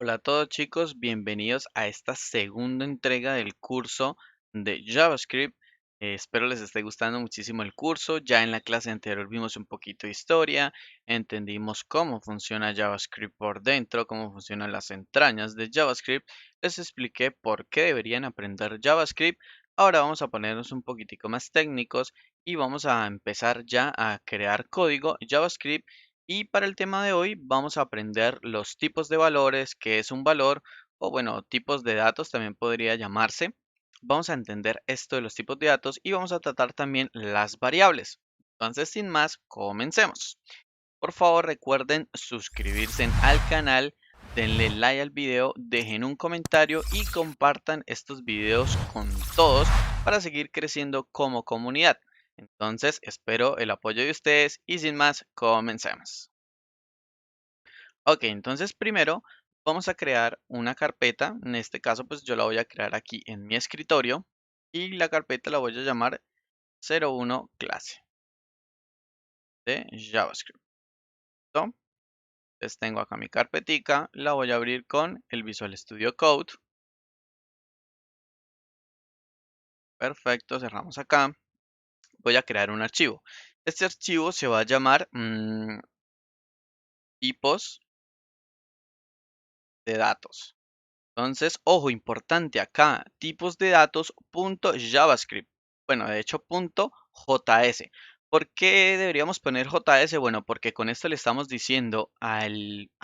Hola a todos chicos, bienvenidos a esta segunda entrega del curso de JavaScript. Espero les esté gustando muchísimo el curso. Ya en la clase anterior vimos un poquito de historia, entendimos cómo funciona JavaScript por dentro, cómo funcionan las entrañas de JavaScript. Les expliqué por qué deberían aprender JavaScript. Ahora vamos a ponernos un poquitico más técnicos y vamos a empezar ya a crear código JavaScript y para el tema de hoy vamos a aprender los tipos de valores, qué es un valor, o bueno, tipos de datos también podría llamarse. Vamos a entender esto de los tipos de datos y vamos a tratar también las variables. Entonces, sin más, comencemos. Por favor, recuerden suscribirse al canal, denle like al video, dejen un comentario y compartan estos videos con todos para seguir creciendo como comunidad. Entonces, espero el apoyo de ustedes y sin más, comencemos. Ok, entonces primero vamos a crear una carpeta. En este caso, pues yo la voy a crear aquí en mi escritorio y la carpeta la voy a llamar 01 clase de JavaScript. ¿Listo? Entonces tengo acá mi carpetica, la voy a abrir con el Visual Studio Code. Perfecto, cerramos acá. Voy a crear un archivo. Este archivo se va a llamar tipos de datos. Entonces, ojo, importante acá, tipos de datos punto JavaScript. Bueno, de hecho, punto JS. ¿Por qué deberíamos poner JS? Bueno, porque con esto le estamos diciendo a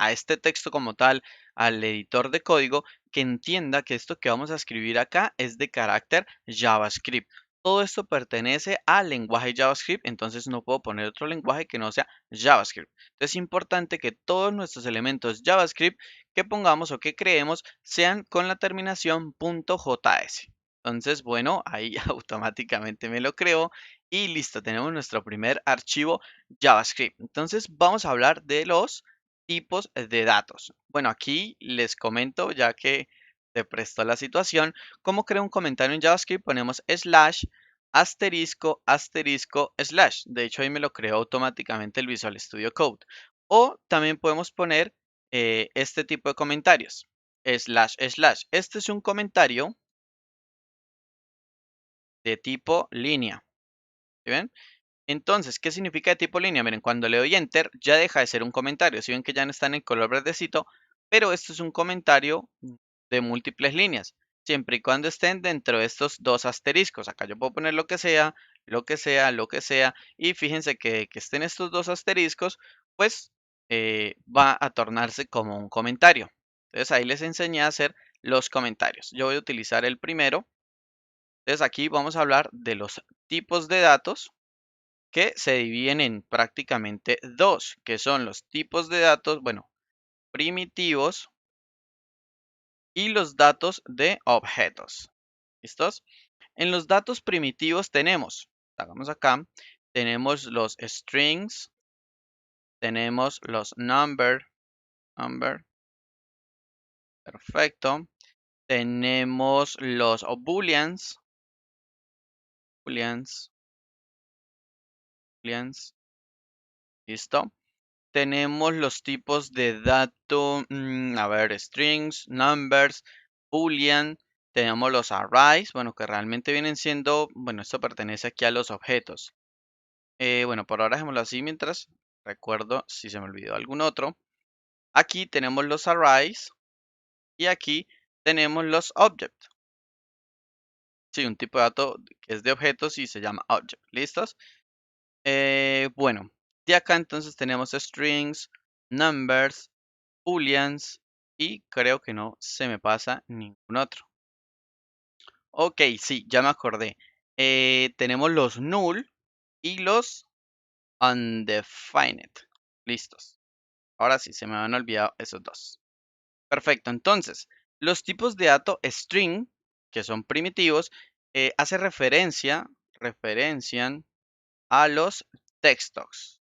este texto como tal, al editor de código, que entienda que esto que vamos a escribir acá es de carácter JavaScript. Todo esto pertenece al lenguaje JavaScript, entonces no puedo poner otro lenguaje que no sea JavaScript. Entonces es importante que todos nuestros elementos JavaScript que pongamos o que creemos sean con la terminación .js. Entonces, bueno, ahí automáticamente me lo creo y listo, tenemos nuestro primer archivo JavaScript. Entonces, vamos a hablar de los tipos de datos. Bueno, aquí les comento, ya que te prestó la situación, cómo creo un comentario en JavaScript, ponemos slash, asterisco, asterisco, slash. De hecho, ahí me lo creó automáticamente el Visual Studio Code. O también podemos poner este tipo de comentarios. Slash, slash. Este es un comentario de tipo línea. ¿Sí ven? Entonces, ¿qué significa de tipo línea? Miren, cuando le doy Enter, ya deja de ser un comentario. Si ven que ya no está en el color verdecito, pero esto es un comentario de múltiples líneas, siempre y cuando estén dentro de estos dos asteriscos. Acá yo puedo poner lo que sea, lo que sea, lo que sea, y fíjense que estén estos dos asteriscos, pues va a tornarse como un comentario. Entonces ahí les enseñé a hacer los comentarios. Yo voy a utilizar el primero. Entonces aquí vamos a hablar de los tipos de datos que se dividen en prácticamente dos, que son los tipos de datos, bueno, primitivos y los datos de objetos. ¿Listos? En los datos primitivos tenemos, hagamos acá, tenemos los strings, tenemos los number, perfecto. Tenemos los booleans, booleans, booleans, ¿listo? Tenemos los tipos de dato, a ver, strings, numbers, boolean, tenemos los arrays, bueno, que realmente vienen siendo, bueno, esto pertenece aquí a los objetos. Bueno, por ahora dejémoslo así mientras recuerdo si se me olvidó algún otro. Aquí tenemos los arrays y aquí tenemos los objects. Sí, un tipo de dato que es de objetos y se llama object. ¿Listos? Bueno, de acá entonces tenemos strings, numbers, booleans y creo que no se me pasa ningún otro. Ok, sí, ya me acordé. Tenemos los null y los undefined. Listos. Ahora sí, se me han olvidado esos dos. Perfecto, entonces, los tipos de dato string, que son primitivos, hace referencian a los textos.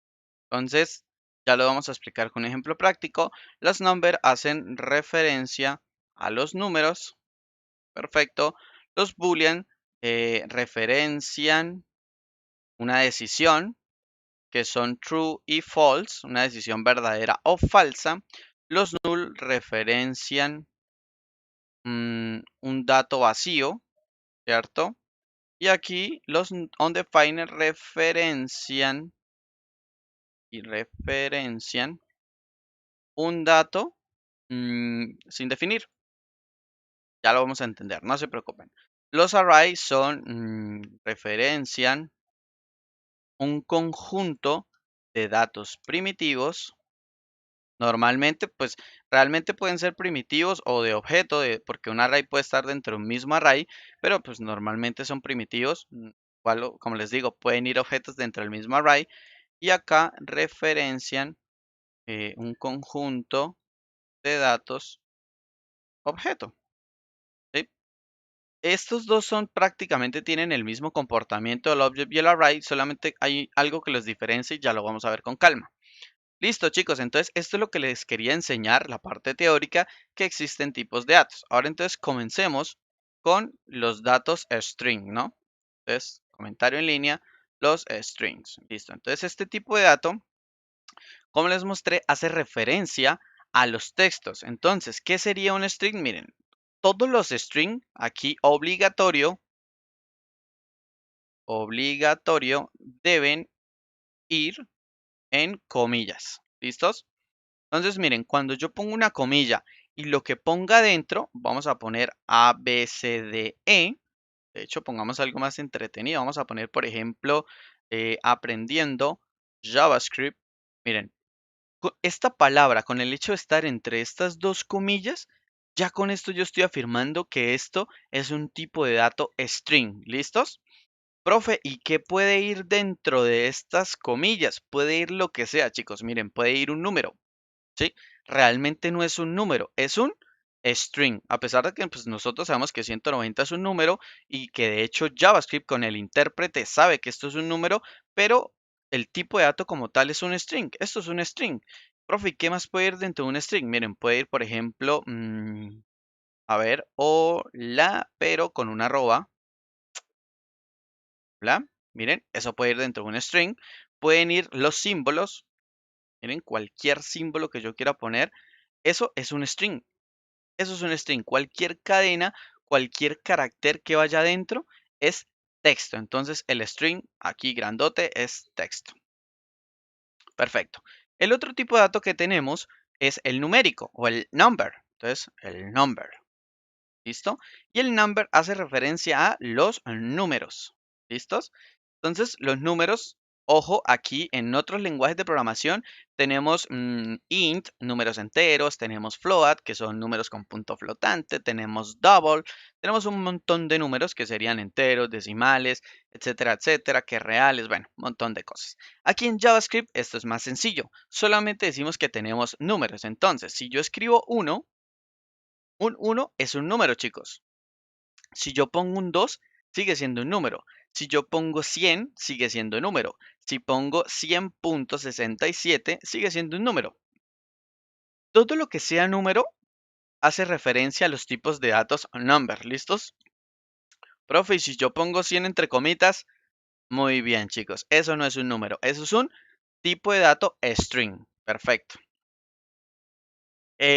Entonces, ya lo vamos a explicar con un ejemplo práctico. Los number hacen referencia a los números. Perfecto. Los boolean referencian una decisión, que son true y false, una decisión verdadera o falsa. Los null referencian un dato vacío, ¿cierto? Y aquí los undefined referencian un dato sin definir. Ya lo vamos a entender, no se preocupen. Los arrays referencian un conjunto de datos primitivos. Normalmente, pues realmente pueden ser primitivos o de objeto, porque un array puede estar dentro de un mismo array, pero pues normalmente son primitivos. Como les digo, pueden ir objetos dentro del mismo array. Y acá referencian un conjunto de datos objeto. ¿Sí? Estos dos tienen el mismo comportamiento del object y el array, solamente hay algo que los diferencia y ya lo vamos a ver con calma. Listo, chicos, entonces esto es lo que les quería enseñar, la parte teórica, que existen tipos de datos. Ahora entonces comencemos con los datos string, ¿no? Entonces, comentario en línea, los strings. Listo, entonces este tipo de dato, como les mostré, hace referencia a los textos. Entonces, ¿qué sería un string? Miren, todos los string aquí obligatorio deben ir en comillas. ¿Listos? Entonces, miren, cuando yo pongo una comilla y lo que ponga dentro, vamos a poner A, B, C, D, E. De hecho, pongamos algo más entretenido. Vamos a poner, por ejemplo, aprendiendo JavaScript. Miren, esta palabra, con el hecho de estar entre estas dos comillas, ya con esto yo estoy afirmando que esto es un tipo de dato string. ¿Listos? Profe, ¿y qué puede ir dentro de estas comillas? Puede ir lo que sea, chicos. Miren, puede ir un número. ¿Sí? Realmente no es un número, es un string. A pesar de que pues, nosotros sabemos que 190 es un número y que de hecho JavaScript con el intérprete sabe que esto es un número, pero el tipo de dato como tal es un string. Esto es un string. Profe, ¿y qué más puede ir dentro de un string? Miren, puede ir, por ejemplo, a ver, hola, pero con una arroba. Hola, miren, eso puede ir dentro de un string. Pueden ir los símbolos. Miren, cualquier símbolo que yo quiera poner, eso es un string. Eso es un string. Cualquier cadena, cualquier carácter que vaya adentro es texto. Entonces el string aquí grandote es texto. Perfecto. El otro tipo de dato que tenemos es el numérico o el number. Entonces el number. ¿Listo? Y el number hace referencia a los números. ¿Listos? Entonces, los números, ojo, aquí en otros lenguajes de programación tenemos int, números enteros, tenemos float, que son números con punto flotante, tenemos double, tenemos un montón de números que serían enteros, decimales, etcétera, que reales, bueno, un montón de cosas. Aquí en JavaScript esto es más sencillo, solamente decimos que tenemos números. Entonces, si yo escribo 1, un 1 es un número, chicos. Si yo pongo un 2, sigue siendo un número. Si yo pongo 100, sigue siendo un número. Si pongo 100.67, sigue siendo un número. Todo lo que sea número hace referencia a los tipos de datos number. ¿Listos? Profe, y si yo pongo 100 entre comitas, muy bien, chicos. Eso no es un número. Eso es un tipo de dato string. Perfecto.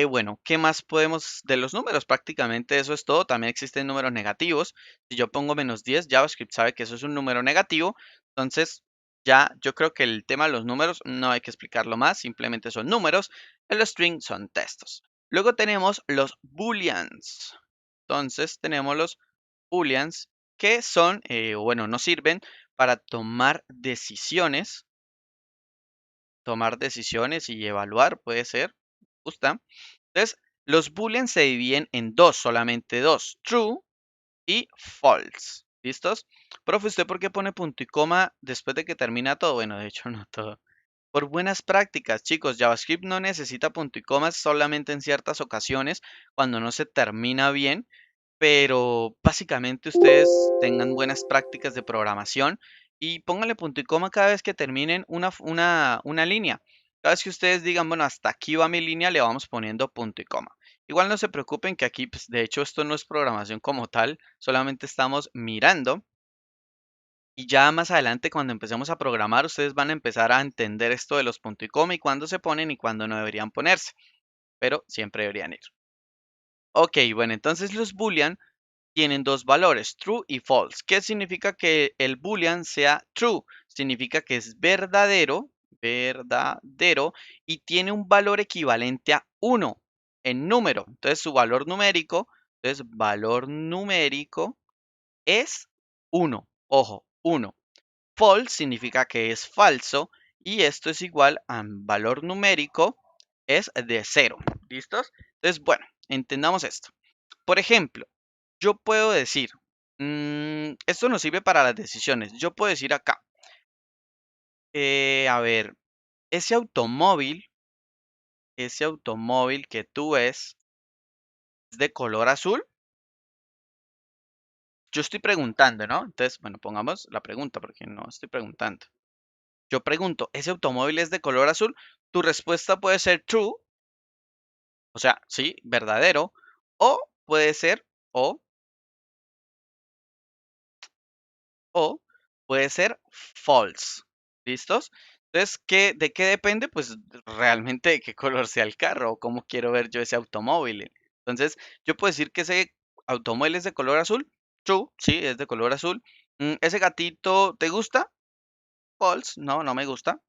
Bueno, ¿qué más podemos de los números? Prácticamente eso es todo. También existen números negativos. Si yo pongo -10, JavaScript sabe que eso es un número negativo. Entonces, ya yo creo que el tema de los números no hay que explicarlo más. Simplemente son números. El string son textos. Luego tenemos los booleans. Entonces, tenemos los booleans que son, bueno, nos sirven para tomar decisiones y evaluar, puede ser. Gusta. Entonces, los booleans se dividen en dos, solamente dos, true y false. ¿Listos? Profe, ¿usted por qué pone punto y coma después de que termina todo? Bueno, de hecho no todo. Por buenas prácticas, chicos, JavaScript no necesita punto y comas solamente en ciertas ocasiones cuando no se termina bien, pero básicamente ustedes tengan buenas prácticas de programación y pónganle punto y coma cada vez que terminen una línea. Cada vez que ustedes digan, bueno, hasta aquí va mi línea, le vamos poniendo punto y coma. Igual no se preocupen que aquí, pues, de hecho, esto no es programación como tal, solamente estamos mirando. Y ya más adelante, cuando empecemos a programar, ustedes van a empezar a entender esto de los punto y coma y cuándo se ponen y cuándo no deberían ponerse. pero siempre deberían ir. Ok, bueno, entonces los boolean tienen dos valores, true y false. ¿Qué significa que el boolean sea true? Significa que es verdadero, y tiene un valor equivalente a 1 en número. Entonces su valor numérico es 1. Ojo, 1. False significa que es falso y esto es igual a valor numérico es de 0. ¿Listos? Entonces, bueno, entendamos esto. Por ejemplo, yo puedo decir, esto nos sirve para las decisiones. Yo puedo decir acá, a ver, ese automóvil que tú ves es de color azul. Yo estoy preguntando, ¿no? Entonces, bueno, pongamos la pregunta porque no estoy preguntando. Yo pregunto, ¿ese automóvil es de color azul? Tu respuesta puede ser true, o sea, sí, verdadero, o puede ser, o, o puede ser false. ¿Listos? Entonces, ¿de qué depende? Pues realmente de qué color sea el carro o cómo quiero ver yo ese automóvil. Entonces, yo puedo decir que ese automóvil es de color azul. True, sí, es de color azul. ¿Ese gatito te gusta? False, no, no me gusta.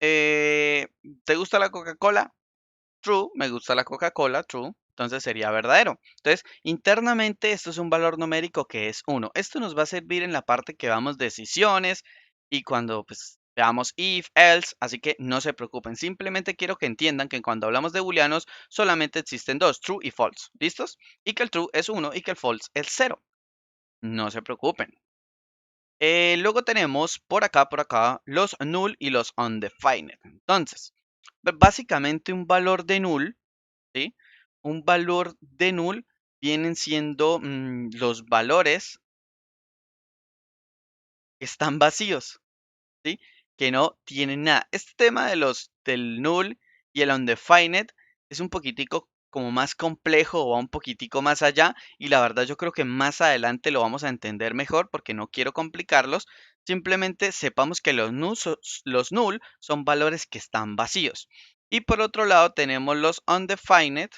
Eh, ¿Te gusta la Coca-Cola? True, me gusta la Coca-Cola, true. Entonces sería verdadero. Entonces, internamente esto es un valor numérico que es 1. Esto nos va a servir en la parte que veamos decisiones y cuando pues veamos if, else, así que no se preocupen. Simplemente quiero que entiendan que cuando hablamos de booleanos solamente existen dos, true y false. ¿Listos? Y que el true es 1 y que el false es 0. No se preocupen. Luego tenemos por acá, los null y los undefined. Entonces, básicamente un valor de null, ¿sí? Un valor de null vienen siendo los valores que están vacíos, ¿sí? Que no tienen nada. Este tema del null y el undefined es un poquitico como más complejo o va un poquitico más allá y la verdad yo creo que más adelante lo vamos a entender mejor porque no quiero complicarlos. Simplemente sepamos que los null son valores que están vacíos. Y por otro lado tenemos los undefined,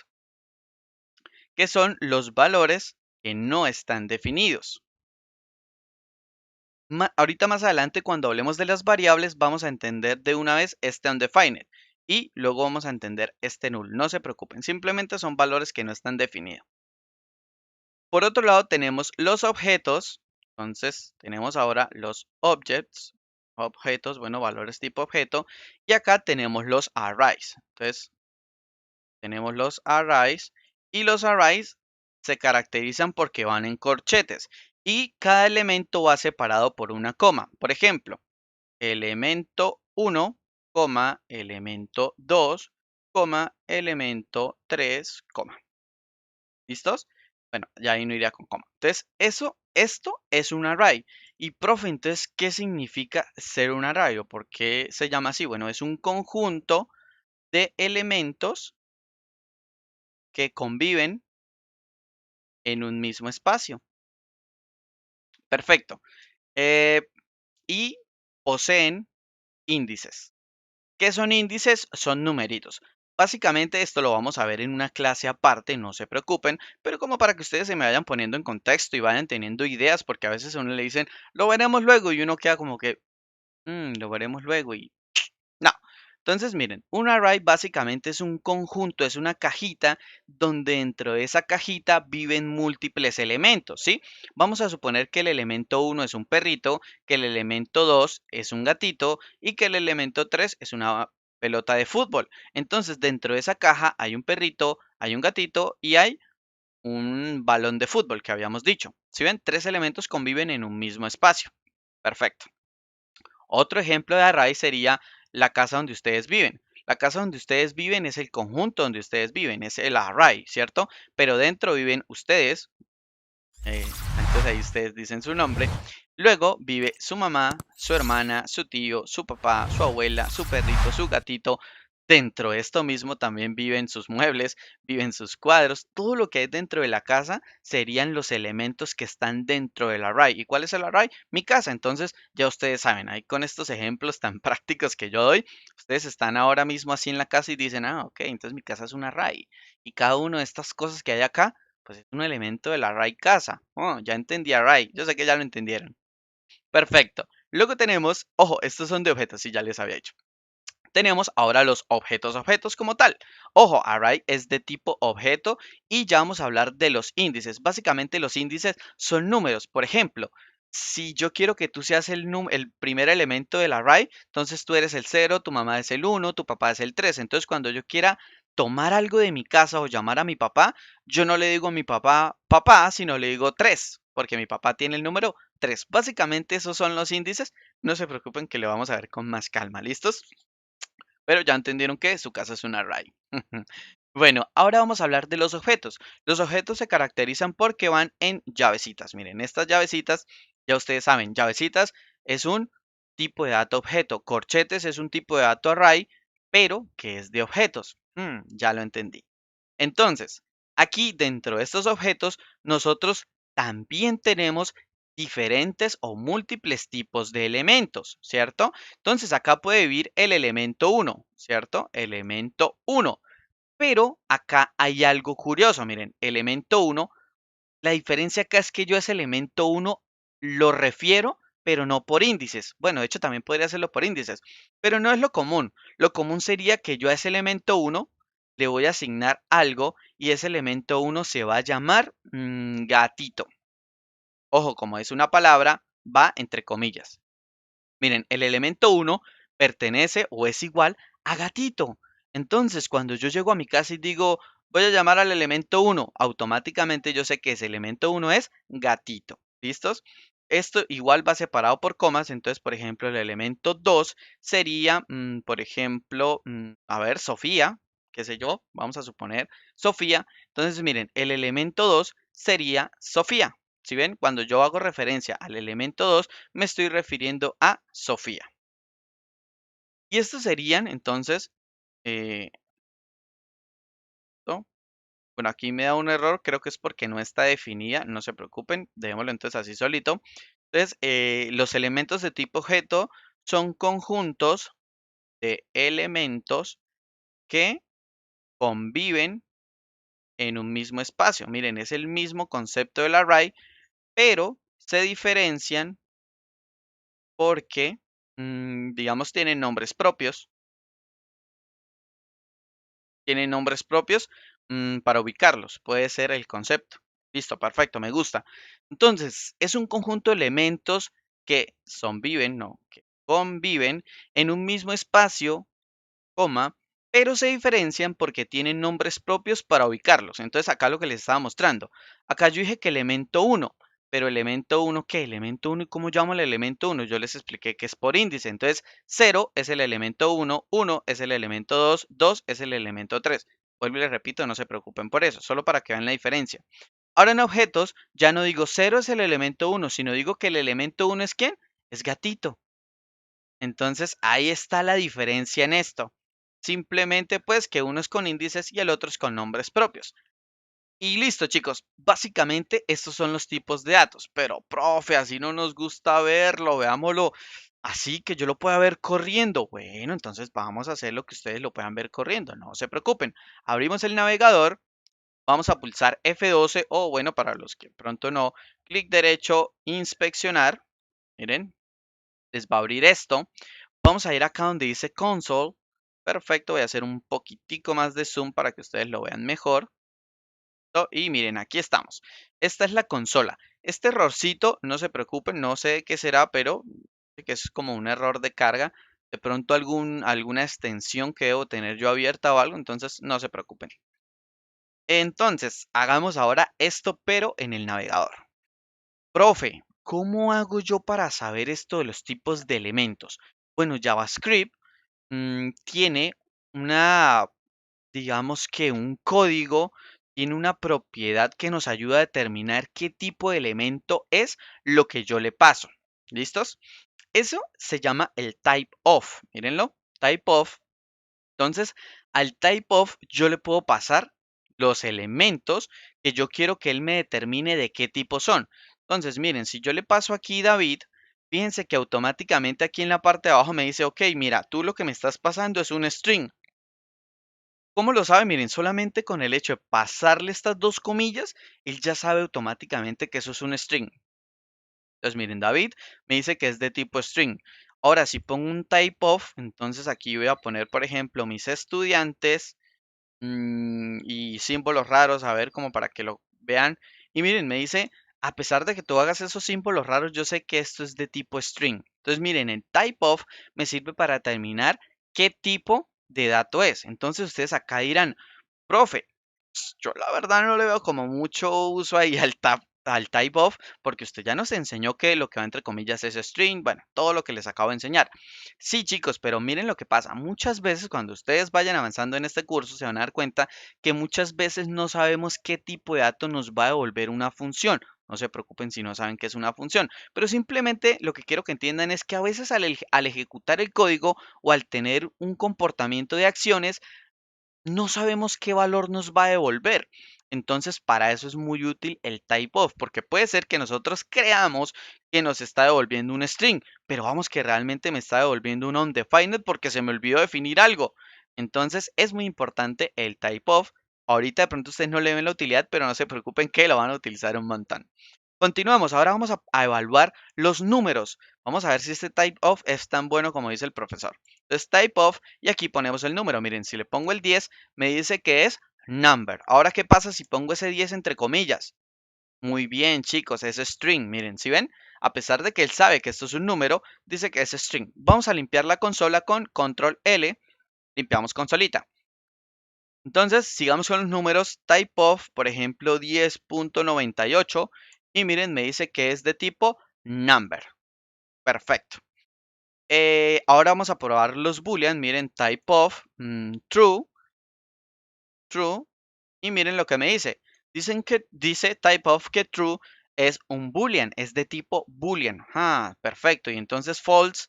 que son los valores que no están definidos. Ahorita más adelante, cuando hablemos de las variables, vamos a entender de una vez este undefined y luego vamos a entender este null. No se preocupen, simplemente son valores que no están definidos. Por otro lado, tenemos los objetos. Entonces, tenemos ahora los objetos, bueno, valores tipo objeto. Y acá tenemos los arrays. Entonces, tenemos los arrays y los arrays se caracterizan porque van en corchetes y cada elemento va separado por una coma. Por ejemplo, elemento 1, coma, elemento 2, coma, elemento 3, coma. ¿Listos? Bueno, ya ahí no iría con coma. Entonces, esto es un array. Y, profe, entonces, ¿qué significa ser un array o por qué se llama así? Bueno, es un conjunto de elementos que conviven en un mismo espacio. Perfecto. Eh, y poseen índices. ¿Qué son índices? Son numeritos. Básicamente esto lo vamos a ver en una clase aparte, no se preocupen, pero como para que ustedes se me vayan poniendo en contexto y vayan teniendo ideas, porque a veces a uno le dicen, lo veremos luego y uno queda como que, lo veremos luego y no. Entonces, miren, un array básicamente es un conjunto, es una cajita donde dentro de esa cajita viven múltiples elementos, ¿sí? Vamos a suponer que el elemento 1 es un perrito, que el elemento 2 es un gatito y que el elemento 3 es una pelota de fútbol. Entonces, dentro de esa caja hay un perrito, hay un gatito y hay un balón de fútbol que habíamos dicho. Si ven, tres elementos conviven en un mismo espacio. Perfecto. Otro ejemplo de array sería la casa donde ustedes viven. La casa donde ustedes viven es el conjunto donde ustedes viven, es el array, ¿cierto? Pero dentro viven ustedes, entonces ahí ustedes dicen su nombre. Luego vive su mamá, su hermana, su tío, su papá, su abuela, su perrito, su gatito. Dentro de esto mismo también viven sus muebles, viven sus cuadros, todo lo que hay dentro de la casa serían los elementos que están dentro del array. ¿Y cuál es el array? Mi casa. Entonces, ya ustedes saben, ahí con estos ejemplos tan prácticos que yo doy, ustedes están ahora mismo así en la casa y dicen, ah, ok, entonces mi casa es un array. Y cada una de estas cosas que hay acá, pues es un elemento del array casa. Oh, ya entendí array. Yo sé que ya lo entendieron. Perfecto. Luego tenemos, ojo, estos son de objetos, sí, ya les había dicho. Tenemos ahora los objetos como tal. Ojo, array es de tipo objeto y ya vamos a hablar de los índices. Básicamente los índices son números. Por ejemplo, si yo quiero que tú seas el primer elemento del array, entonces tú eres el 0, tu mamá es el 1, tu papá es el 3. Entonces cuando yo quiera tomar algo de mi casa o llamar a mi papá, yo no le digo a mi papá papá, sino le digo 3, porque mi papá tiene el número 3. Básicamente esos son los índices. No se preocupen que le vamos a ver con más calma. ¿Listos? Pero ya entendieron que su casa es un array. Bueno, ahora vamos a hablar de los objetos. Los objetos se caracterizan porque van en llavecitas. Miren, estas llavecitas, ya ustedes saben, llavecitas es un tipo de dato objeto. Corchetes es un tipo de dato array, pero que es de objetos. Ya lo entendí. Entonces, aquí dentro de estos objetos, nosotros también tenemos diferentes o múltiples tipos de elementos, ¿cierto? Entonces, acá puede vivir el elemento uno, ¿cierto? Elemento uno. Pero acá hay algo curioso, miren, elemento uno, la diferencia acá es que yo ese elemento uno lo refiero, pero no por índices. Bueno, de hecho también podría hacerlo por índices, pero no es lo común. Lo común sería que yo a ese elemento uno le voy a asignar algo y ese elemento uno se va a llamar gatito. Ojo, como es una palabra, va entre comillas. Miren, el elemento uno pertenece o es igual a gatito. Entonces, cuando yo llego a mi casa y digo, voy a llamar al elemento uno, automáticamente yo sé que ese elemento uno es gatito. ¿Listos? Esto igual va separado por comas. Entonces, por ejemplo, el elemento 2 sería, por ejemplo, a ver, Sofía, qué sé yo, vamos a suponer Sofía. Entonces, miren, el elemento 2 sería Sofía. Si ven, cuando yo hago referencia al elemento 2 me estoy refiriendo a Sofía. Y estos serían entonces, eh, ¿no? Bueno, aquí me da un error, creo que es porque no está definida, no se preocupen, dejémoslo entonces así solito. Entonces, los elementos de tipo objeto son conjuntos de elementos que conviven en un mismo espacio. Miren, es el mismo concepto del array, pero se diferencian porque, digamos, tienen nombres propios para ubicarlos. Puede ser el concepto. Listo, perfecto, me gusta. Entonces, es un conjunto de elementos que no, que conviven en un mismo espacio coma, pero se diferencian porque tienen nombres propios para ubicarlos. Entonces, acá lo que les estaba mostrando. Acá yo dije que elemento uno, pero elemento uno, ¿qué? Elemento uno, ¿y cómo llamo el elemento uno? Yo les expliqué que es por índice. Entonces, cero es el elemento uno es el elemento 2, 2 es el elemento 3. Vuelvo y les repito, no se preocupen por eso, solo para que vean la diferencia. Ahora en objetos, ya no digo cero es el elemento uno, sino digo que el elemento uno es ¿quién? Es gatito. Entonces, ahí está la diferencia en esto. Simplemente pues que uno es con índices y el otro es con nombres propios. Y listo, chicos. Básicamente estos son los tipos de datos. Pero, profe, así no nos gusta verlo. Veámoslo así que yo lo pueda ver corriendo. Bueno, entonces vamos a hacer lo que ustedes lo puedan ver corriendo. No se preocupen. Abrimos el navegador. Vamos a pulsar F12 o bueno, para los que pronto no, clic derecho, inspeccionar. Miren, les va a abrir esto. Vamos a ir acá donde dice console. Perfecto, voy a hacer un poquitico más de zoom para que ustedes lo vean mejor. Y miren, aquí estamos. Esta es la consola. Este errorcito, no se preocupen, no sé qué será, pero que es como un error de carga. De pronto alguna extensión que debo tener yo abierta o algo, entonces no se preocupen. Entonces, hagamos ahora esto, pero en el navegador. Profe, ¿cómo hago yo para saber esto de los tipos de elementos? Bueno, JavaScript tiene una, digamos que un código, tiene una propiedad que nos ayuda a determinar qué tipo de elemento es lo que yo le paso. ¿Listos? Eso se llama el type of. Mírenlo, type of. Entonces, al typeof yo le puedo pasar los elementos que yo quiero que él me determine de qué tipo son. Entonces, miren, si yo le paso aquí David, fíjense que automáticamente aquí en la parte de abajo me dice, ok, mira, tú lo que me estás pasando es un string. ¿Cómo lo sabe? Miren, solamente con el hecho de pasarle estas dos comillas, él ya sabe automáticamente que eso es un string. Entonces, miren, David me dice que es de tipo string. Ahora, si pongo un typeof, entonces aquí voy a poner, por ejemplo, mis estudiantes y símbolos raros, a ver, como para que lo vean. Y miren, me dice, a pesar de que tú hagas esos símbolos raros, yo sé que esto es de tipo string. Entonces, miren, el typeof me sirve para determinar qué tipo de dato es. Entonces, ustedes acá dirán, profe, yo la verdad no le veo como mucho uso ahí al type of, porque usted ya nos enseñó que lo que va entre comillas es string, bueno, todo lo que les acabo de enseñar. Sí, chicos, pero miren lo que pasa. Muchas veces cuando ustedes vayan avanzando en este curso se van a dar cuenta que muchas veces no sabemos qué tipo de dato nos va a devolver una función. No se preocupen si no saben qué es una función, pero simplemente lo que quiero que entiendan es que a veces al ejecutar el código o al tener un comportamiento de acciones, no sabemos qué valor nos va a devolver. Entonces, para eso es muy útil el typeof, porque puede ser que nosotros creamos que nos está devolviendo un string, pero vamos que realmente me está devolviendo un undefined porque se me olvidó definir algo. Entonces, es muy importante el typeof. Ahorita de pronto ustedes no le ven la utilidad, pero no se preocupen que lo van a utilizar un montón. Continuamos, ahora vamos a evaluar los números. Vamos a ver si este type of es tan bueno como dice el profesor. Entonces, type of, y aquí ponemos el número. Miren, si le pongo el 10, me dice que es number. Ahora, ¿qué pasa si pongo ese 10 entre comillas? Muy bien, chicos, es string. Miren, ¿sí ven? A pesar de que él sabe que esto es un número, dice que es string. Vamos a limpiar la consola con control L. Limpiamos consolita. Entonces, sigamos con los números. Type of, por ejemplo, 10.98. Y miren, me dice que es de tipo number. Perfecto. Ahora vamos a probar los boolean. Miren, type of, true, true. Y miren lo que me dice. Dice type of que true es un boolean, es de tipo boolean. Ah, perfecto. Y entonces false,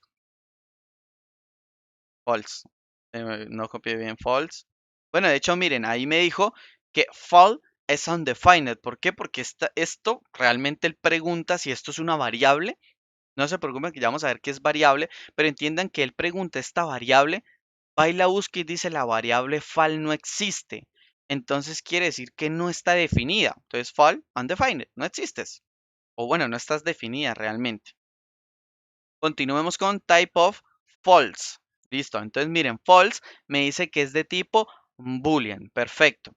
false. No copié bien false. Bueno, de hecho, miren, ahí me dijo que fall es undefined. ¿Por qué? Porque esto realmente él pregunta si esto es una variable. No se preocupen que ya vamos a ver qué es variable, pero entiendan que él pregunta esta variable, va y la busca y dice la variable fal no existe. Entonces quiere decir que no está definida. Entonces fal, undefined, no existes. O bueno, no estás definida realmente. Continuemos con type of false. Listo. Entonces miren, false me dice que es de tipo boolean. Perfecto.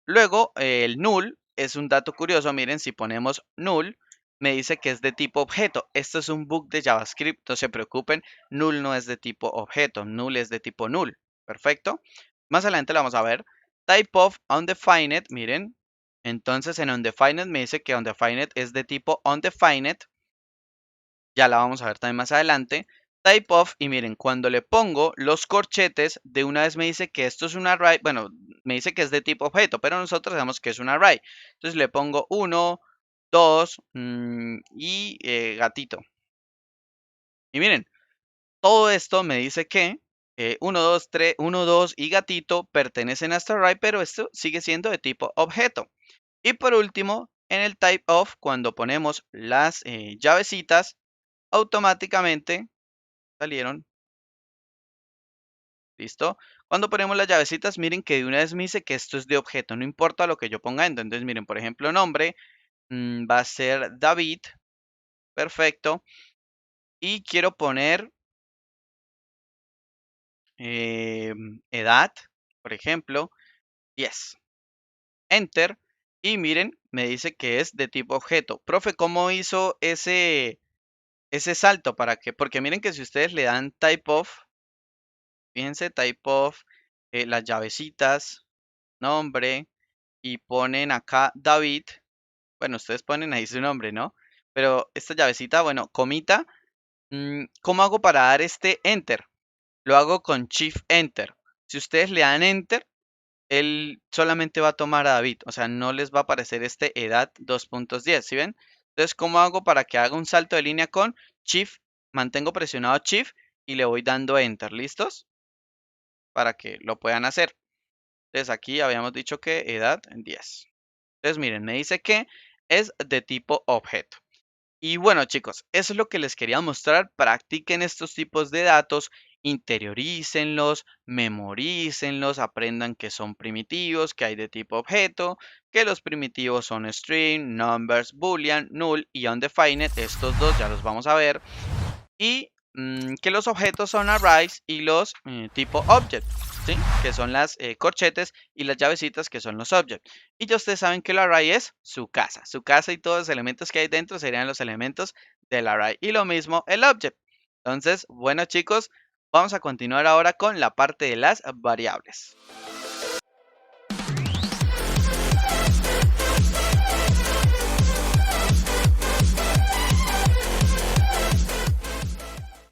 Luego, el null es un dato curioso. Miren, si ponemos null, me dice que es de tipo objeto. Esto es un bug de JavaScript, no se preocupen. Null no es de tipo objeto, null es de tipo null. Perfecto. Más adelante lo vamos a ver. Type of undefined, miren. Entonces en undefined me dice que undefined es de tipo undefined. Ya la vamos a ver también más adelante. Type of, y miren, cuando le pongo los corchetes, de una vez me dice que esto es un array, bueno, me dice que es de tipo objeto, pero nosotros sabemos que es un array. Entonces le pongo 1, 2 y gatito. Y miren, todo esto me dice que 1, 2, 3, 1, 2 y gatito pertenecen a este array, pero esto sigue siendo de tipo objeto. Y por último, en el type of, cuando ponemos las llavecitas, automáticamente salieron. ¿Listo? Cuando ponemos las llavecitas, miren que de una vez me dice que esto es de objeto, no importa lo que yo ponga dentro. Entonces, miren, por ejemplo, nombre va a ser David, perfecto. Y quiero poner edad, por ejemplo, 10. Enter. Y miren, me dice que es de tipo objeto. Profe, ¿cómo hizo ese salto? ¿Para qué? Porque miren que si ustedes le dan type of, fíjense, type of, las llavecitas, nombre, y ponen acá David, bueno, ustedes ponen ahí su nombre, ¿no? Pero esta llavecita, bueno, comita, ¿cómo hago para dar este enter? Lo hago con Shift Enter. Si ustedes le dan Enter, él solamente va a tomar a David, o sea, no les va a aparecer este edad 2.10, ¿sí ven? Entonces, ¿cómo hago para que haga un salto de línea con Shift? Mantengo presionado Shift y le voy dando Enter, ¿listos? para que lo puedan hacer. Entonces aquí habíamos dicho que edad 10. Entonces miren, me dice que es de tipo objeto. Y bueno, chicos, eso es lo que les quería mostrar. Practiquen estos tipos de datos, interiorícenlos, memorícenlos, aprendan que son primitivos, que hay de tipo objeto, que los primitivos son string, numbers, boolean, null y undefined. Estos dos ya los vamos a ver. Y que los objetos son arrays y los tipo object, ¿sí? Que son las corchetes y las llavecitas que son los objects. Y ya ustedes saben que el array es su casa. Su casa y todos los elementos que hay dentro serían los elementos del array. Y lo mismo el object. Entonces, bueno chicos, vamos a continuar ahora con la parte de las variables.